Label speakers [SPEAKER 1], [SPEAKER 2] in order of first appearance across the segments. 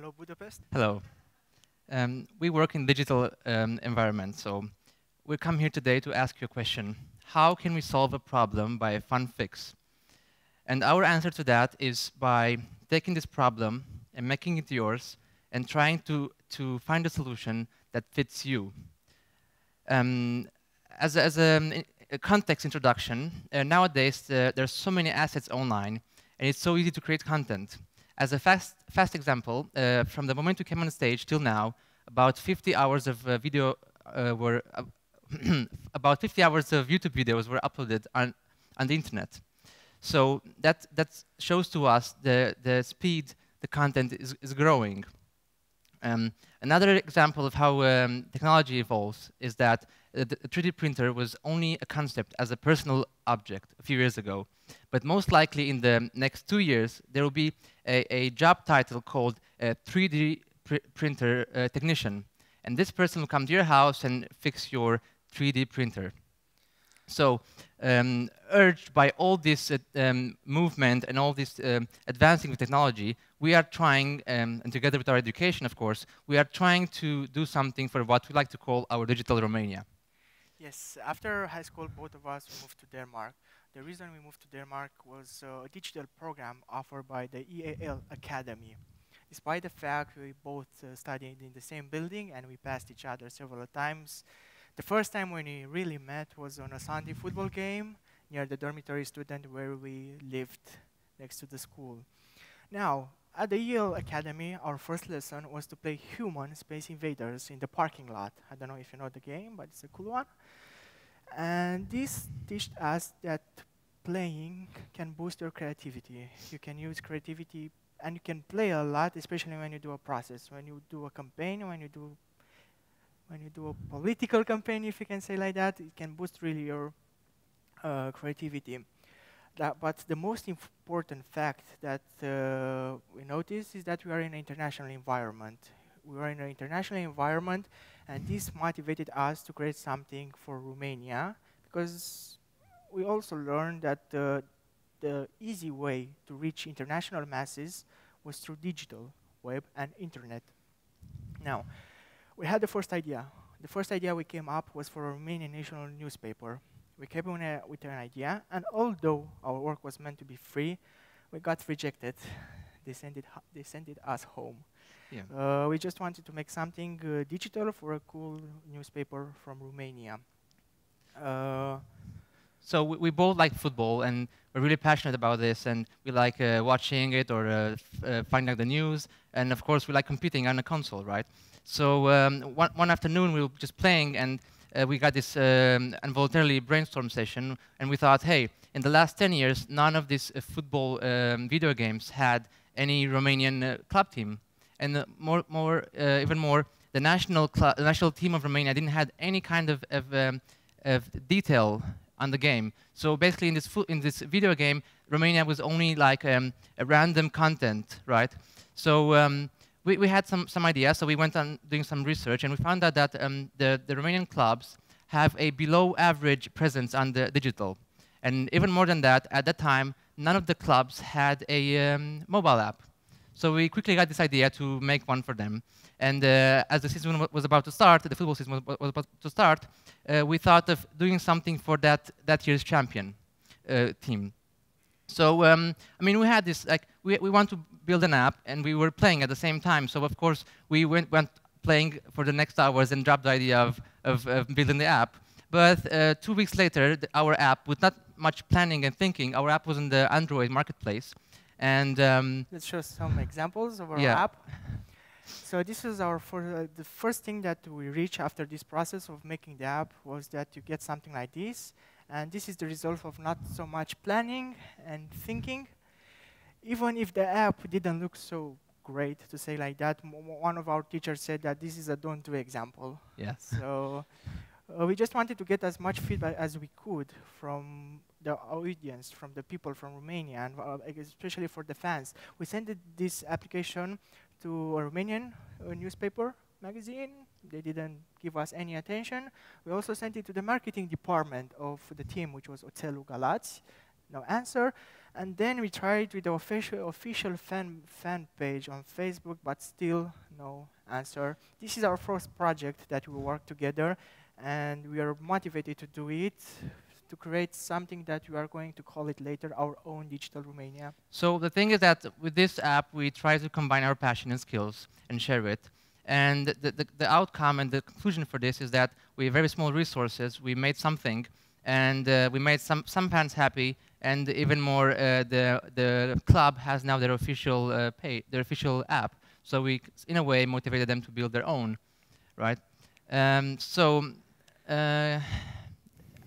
[SPEAKER 1] Hello, Budapest.
[SPEAKER 2] Hello. We work in digital environment, so we come here today to ask you a question. How can we solve a problem by a fun fix? And our answer to that is by taking this problem and making it yours and trying to find a solution that fits you. As a context introduction, nowadays there's so many assets online, and it's so easy to create content. As a fast example, from the moment we came on stage till now, about 50 hours of video were about 50 hours of YouTube videos were uploaded on the internet. So that shows to us the speed the content is growing. Another example of how technology evolves is that the 3D printer was only a concept as a personal object a few years ago. But most likely in the next 2 years, there will be a job title called a 3D printer technician. And this person will come to your house and fix your 3D printer. So, urged by all this movement and all this advancing with technology, we are trying, and together with our education, of course, we are trying to do something for what we like to call our digital Romania.
[SPEAKER 1] Yes, after high school, both of us moved to Denmark. The reason we moved to Denmark was a digital program offered by the EAL Academy. Despite the fact we both studied in the same building and we passed each other several times, the first time when we really met was on a Sunday football game near the dormitory student where we lived next to the school. Now, at the EAL Academy, our first lesson was to play human Space Invaders in the parking lot. I don't know if you know the game, but it's a cool one. And this taught us that playing can boost your creativity. You can use creativity and you can play a lot, especially when you do a process, when you do a campaign, when you do a political campaign, if you can say like that, it can boost really your creativity. But the most important fact that we notice is that we are in an international environment. We are in an international environment, and this motivated us to create something for Romania, because we also learned that the easy way to reach international masses was through digital, web, and internet. Now, we had the first idea. The first idea we came up was for a Romanian national newspaper. We came with an idea, and although our work was meant to be free, we got rejected. They sent us home. Yeah. We just wanted to make something digital for a cool newspaper from Romania.
[SPEAKER 2] So we both like football, and we're really passionate about this, and we like watching it or finding out the news, and of course we like competing on a console, right? So one afternoon we were just playing, and we got this involuntarily brainstorm session, and we thought, hey, in the last 10 years, none of these football video games had any Romanian club team. And even more, the national team of Romania didn't have any kind of detail on the game. So basically, in this video game, Romania was only like a random content, right? So we had some ideas, so we went on doing some research, and we found out that the Romanian clubs have a below-average presence on the digital. And even more than that, at that time, none of the clubs had a mobile app. So we quickly got this idea to make one for them. And as the season was about to start, the football season was about to start, we thought of doing something for that year's champion team. So, I mean, we had this, like, we want to build an app, and we were playing at the same time. So, of course, we went playing for the next hours and dropped the idea of building the app. But 2 weeks later, our app, with not much planning and thinking, our app was in the Android marketplace. And
[SPEAKER 1] let's show some examples of our app. So this is our the first thing that we reached after this process of making the app was that you get something like this. And this is the result of not so much planning and thinking. Even if the app didn't look so great, to say like that, one of our teachers said that this is a don't do example.
[SPEAKER 2] Yeah.
[SPEAKER 1] So we just wanted to get as much feedback as we could from the audience, from the people from Romania, and especially for the fans. We sent this application to a Romanian newspaper magazine. They didn't give us any attention. We also sent it to the marketing department of the team, which was Oțelul Galați. No answer. And then we tried with the official fan page on Facebook, but still no answer. This is our first project that we work together, and we are motivated to do it, to create something that we are going to call it later our own Digital Romania.
[SPEAKER 2] So the thing is that with this app, we try to combine our passion and skills and share it. And the outcome and the conclusion for this is that with very small resources, we made something, and we made some fans happy, and even more, the club has now their official their official app. So we, in a way, motivated them to build their own, right?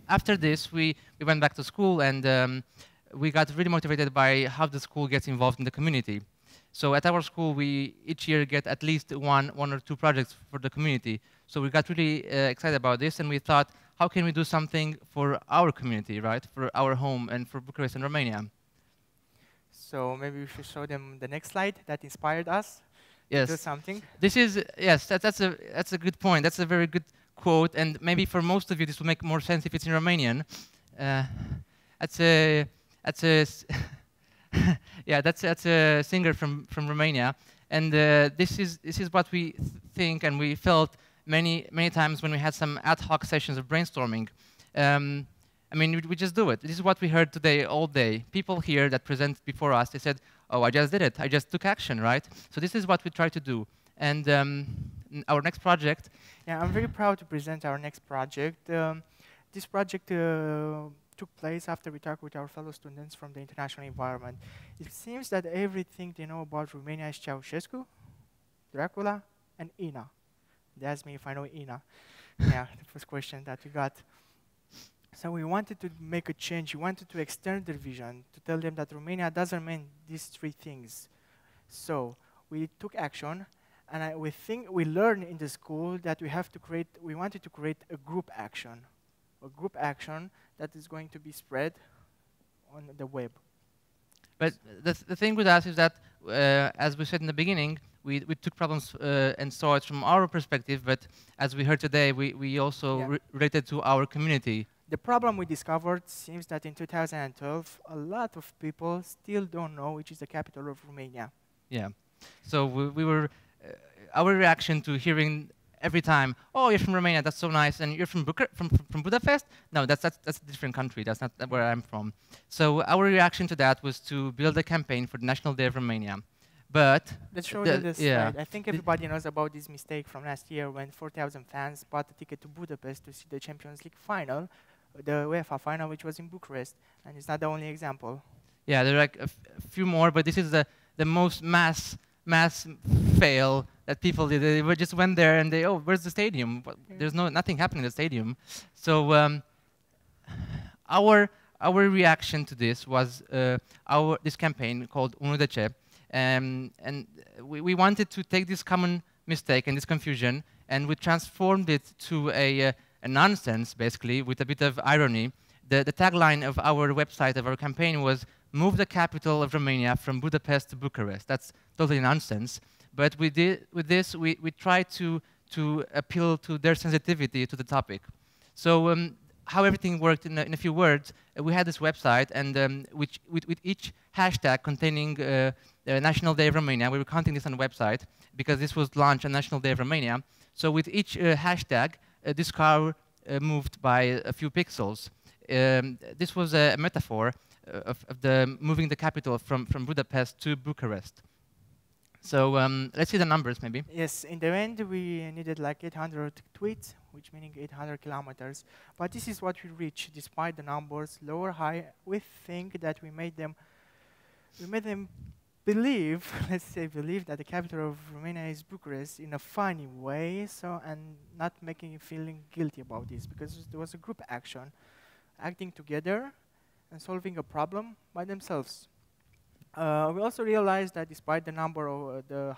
[SPEAKER 2] After this, we went back to school, and we got really motivated by how the school gets involved in the community. So at our school, we each year get at least one or two projects for the community. So we got really excited about this, and we thought, how can we do something for our community, right? For our home and for Bucharest and Romania.
[SPEAKER 1] So maybe we should show them the next slide that inspired us
[SPEAKER 2] yes.
[SPEAKER 1] to do something.
[SPEAKER 2] This is, yes, that's a good point. That's a very good quote, and maybe for most of you this will make more sense if it's in Romanian. That's a yeah, that's a singer from Romania, and this is what we think and we felt many times when we had some ad hoc sessions of brainstorming. I mean, we just do it. This is what we heard today all day. People here that present before us, they said, "Oh, I just did it. I just took action," right? So this is what we try to do. And our next project.
[SPEAKER 1] Yeah, I'm very proud to present our next project. This project took place after we talked with our fellow students from the international environment. It seems that everything they know about Romania is Ceausescu, Dracula, and Ina. They asked me if I know Ina. Yeah, the first question that we got. So we wanted to make a change. We wanted to extend their vision, to tell them that Romania doesn't mean these three things. So we took action, and we learned in the school that we wanted to create a group action that is going to be spread on the web.
[SPEAKER 2] But the thing with us is that, as we said in the beginning, we took problems and saw it from our perspective, but as we heard today, we also related to our community.
[SPEAKER 1] The problem we discovered seems that in 2012, a lot of people still don't know which is the capital of Romania.
[SPEAKER 2] Yeah. So we were, our reaction to hearing every time, "Oh, you're from Romania, that's so nice, and you're from Budapest?" No, that's a different country. That's not where I'm from. So our reaction to that was to build a campaign for the National Day of Romania. But
[SPEAKER 1] let's show you this slide. I think everybody knows about this mistake from last year when 4,000 fans bought a ticket to Budapest to see the Champions League final, the UEFA final, which was in Bucharest, and it's not the only example.
[SPEAKER 2] Yeah, there are like a few more, but this is the most mass fail that people did. They just went there and oh, where's the stadium? There's nothing happening in the stadium. So our reaction to this was this campaign called 1 and we wanted to take this common mistake and this confusion, and we transformed it to a nonsense, basically, with a bit of irony. The tagline of our website, of our campaign, was "Move the capital of Romania from Budapest to Bucharest." That's totally nonsense. But with this, we tried to appeal to their sensitivity to the topic. So how everything worked in a few words, we had this website, and with each hashtag containing National Day of Romania, we were counting this on the website, because this was launched on National Day of Romania. So with each hashtag, this car moved by a few pixels. This was a metaphor of moving the capital from Budapest to Bucharest. So let's see the numbers, maybe.
[SPEAKER 1] Yes, in the end, we needed like 800 tweets, which meaning 800 kilometers. But this is what we reached, despite the numbers, low or high. We think that we made them believe, let's say believe, that the capital of Romania is Bucharest in a funny way, and not making you feeling guilty about this, because there was a group action, acting together and solving a problem by themselves. We also realized that despite the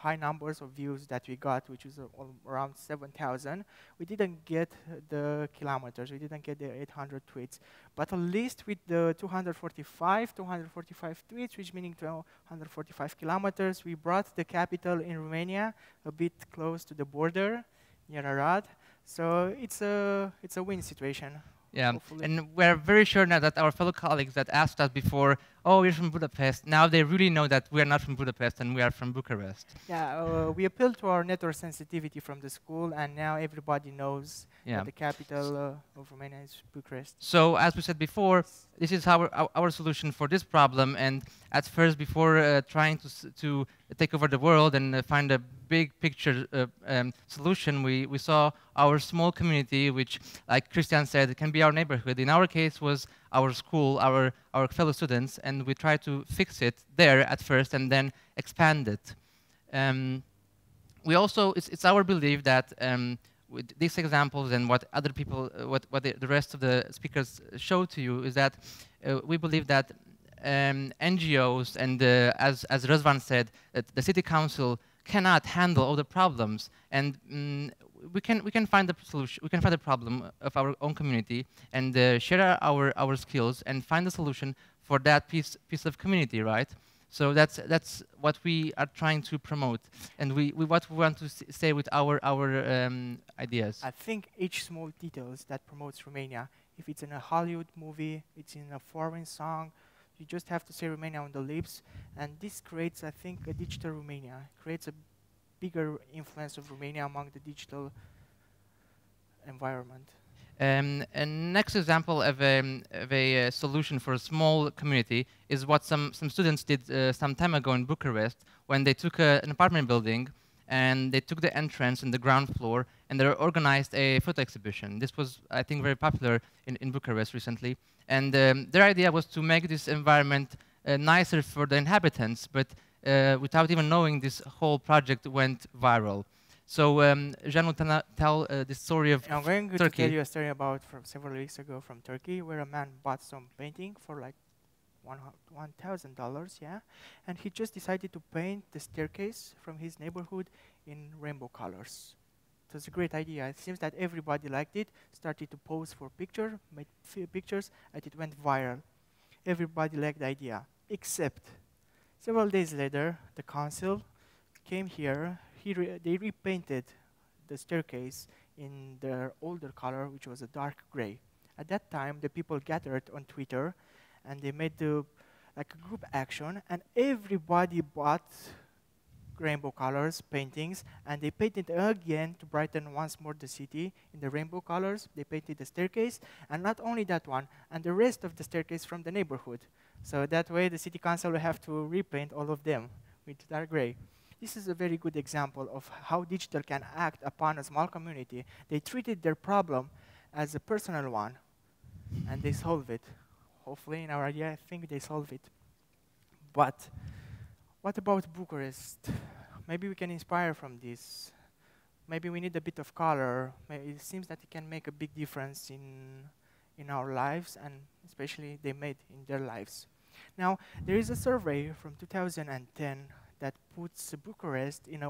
[SPEAKER 1] high numbers of views that we got, which is around 7,000, we didn't get the kilometers, we didn't get the 800 tweets. But at least with the 245 tweets, which meaning 245 kilometers, we brought the capital in Romania a bit close to the border, near Arad. So it's a win situation.
[SPEAKER 2] Yeah,
[SPEAKER 1] hopefully.
[SPEAKER 2] and we're very sure now that our fellow colleagues that asked us before, oh, you're from Budapest. Now they really know that we are not from Budapest and we are from Bucharest.
[SPEAKER 1] Yeah, we appealed to our network sensitivity from the school, and now everybody knows
[SPEAKER 2] Yeah.
[SPEAKER 1] that the capital of Romania is Bucharest.
[SPEAKER 2] So as we said before, this is our solution for this problem. And at first, before trying to take over the world and find a big picture solution, we saw our small community, which, like Christian said, can be our neighborhood. In our case, was our school, our fellow students, and we tried to fix it there at first and then expand it. We also, it's our belief that with these examples and what other people, what the rest of the speakers show to you is that we believe that NGOs and as Răzvan said, that the city council cannot handle all the problems, and we can find the solution. We can find the problem of our own community and share our skills and find the solution for that piece of community, right? So that's what we are trying to promote, and what we want to say with our ideas.
[SPEAKER 1] I think each small details that promotes Romania, if it's in a Hollywood movie, it's in a foreign song, you just have to say Romania on the lips, and this creates, I think, a digital Romania. It creates a bigger influence of Romania among the digital environment.
[SPEAKER 2] And next example of a solution for a small community is what some students did some time ago in Bucharest, when they took an apartment building and they took the entrance in the ground floor and they organized a photo exhibition. This was, I think, very popular in Bucharest recently. And their idea was to make this environment nicer for the inhabitants, but without even knowing, this whole project went viral. So Jean will tell the story of Turkey.
[SPEAKER 1] I'm going to tell you a story about from several weeks ago from Turkey, where a man bought some painting for like $1,000, yeah, and he just decided to paint the staircase from his neighborhood in rainbow colors. It was a great idea. It seems that everybody liked it, started to pose for picture, made few pictures, and it went viral. Everybody liked the idea, except several days later, the council came here. They repainted the staircase in their older color, which was a dark gray. At that time, the people gathered on Twitter, and they made like a group action, and everybody bought rainbow colors paintings, and they painted again to brighten once more the city in the rainbow colors. They painted the staircase, and not only that one, and the rest of the staircase from the neighborhood. So that way, the city council will have to repaint all of them with dark gray. This is a very good example of how digital can act upon a small community. They treated their problem as a personal one, and they solve it. Hopefully, in our idea, I think they solve it. But what about Bucharest? Maybe we can inspire from this. Maybe we need a bit of color. Maybe it seems that it can make a big difference in our lives, and especially they made in their lives. Now, there is a survey from 2010 that puts Bucharest in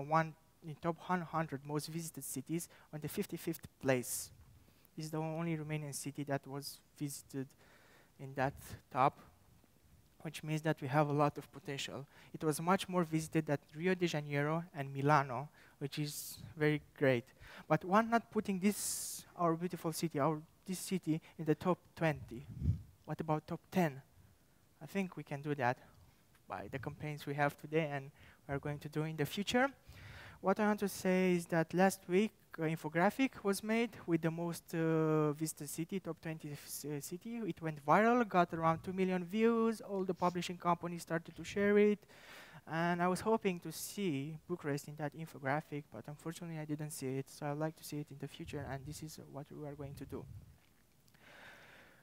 [SPEAKER 1] top 100 most visited cities on the 55th place. This is the only Romanian city that was visited in that top, which means that we have a lot of potential. It was much more visited than Rio de Janeiro and Milano, which is very great. But why not putting this, our beautiful city, this city in the top 20? What about top 10? I think we can do that by the campaigns we have today and we're going to do in the future. What I want to say is that last week, an infographic was made with the most visited city, top 20 city. It went viral, got around 2 million views. All the publishing companies started to share it. And I was hoping to see Bucharest in that infographic, but unfortunately I didn't see it. So I'd like to see it in the future, and this is what we are going to do.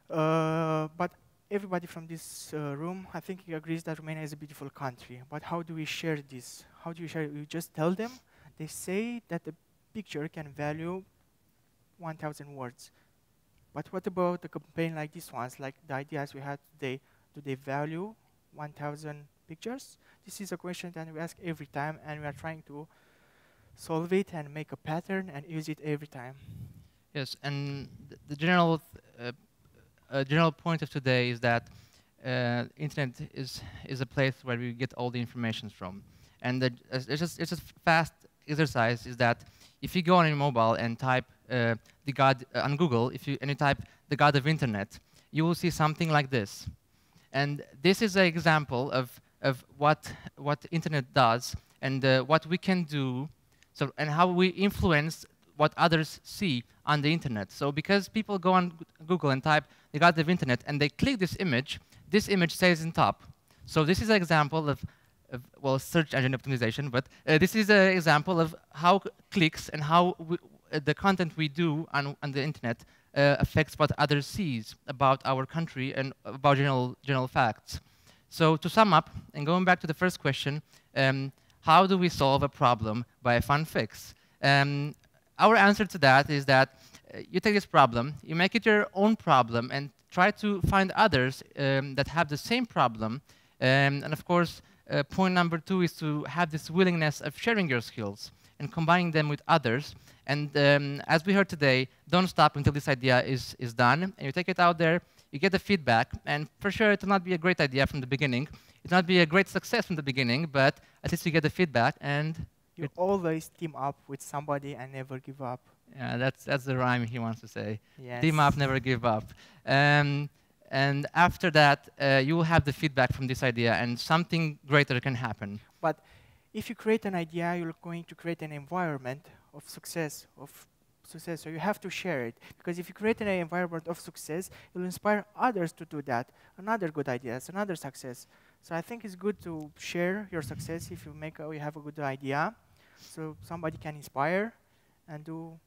[SPEAKER 1] But everybody from this room, I think, agrees that Romania is a beautiful country. But how do we share this? How do you share it? We just tell them. They say that the picture can value 1,000 words. But what about a campaign like this ones, like the ideas we had today? Do they value 1,000 pictures? This is a question that we ask every time, and we are trying to solve it and make a pattern and use it every time.
[SPEAKER 2] Yes, and the general point of today is that internet is a place where we get all the information from. And it's just a fast exercise is that if you go on your mobile and type the God on Google, and you type the God of internet, you will see something like this. And this is an example of what the internet does and what we can do, so, and how we influence what others see on the internet. So because people go on Google and type the God of Internet and they click this image stays in top. So this is an example of well, search engine optimization, but this is an example of how clicks and how the content we do on the internet affects what others sees about our country and about general facts. So to sum up, and going back to the first question, how do we solve a problem by a fun fix? Our answer to that is that you take this problem, you make it your own problem, and try to find others that have the same problem. And of course, point number 2 is to have this willingness of sharing your skills and combining them with others. And as we heard today, don't stop until this idea is done. And you take it out there, you get the feedback, and for sure it will not be a great idea from the beginning. It will not be a great success from the beginning, but at least you get the feedback, and
[SPEAKER 1] you always team up with somebody and never give up.
[SPEAKER 2] Yeah, that's the rhyme he wants to say.
[SPEAKER 1] Yes.
[SPEAKER 2] Team up, never give up. And after that, you will have the feedback from this idea, and something greater can happen.
[SPEAKER 1] But if you create an idea, you're going to create an environment of success, So you have to share it, because if you create an environment of success, you'll inspire others to do that. Another good ideas, another success. So I think it's good to share your success if you have a good idea, so somebody can inspire and do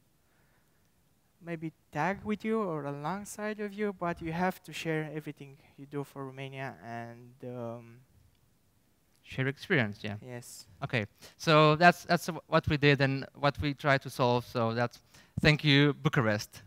[SPEAKER 1] maybe tag with you or alongside of you, but you have to share everything you do for Romania and
[SPEAKER 2] share experience, yeah.
[SPEAKER 1] Yes.
[SPEAKER 2] Okay, so that's what we did and what we tried to solve. So thank you, Bucharest.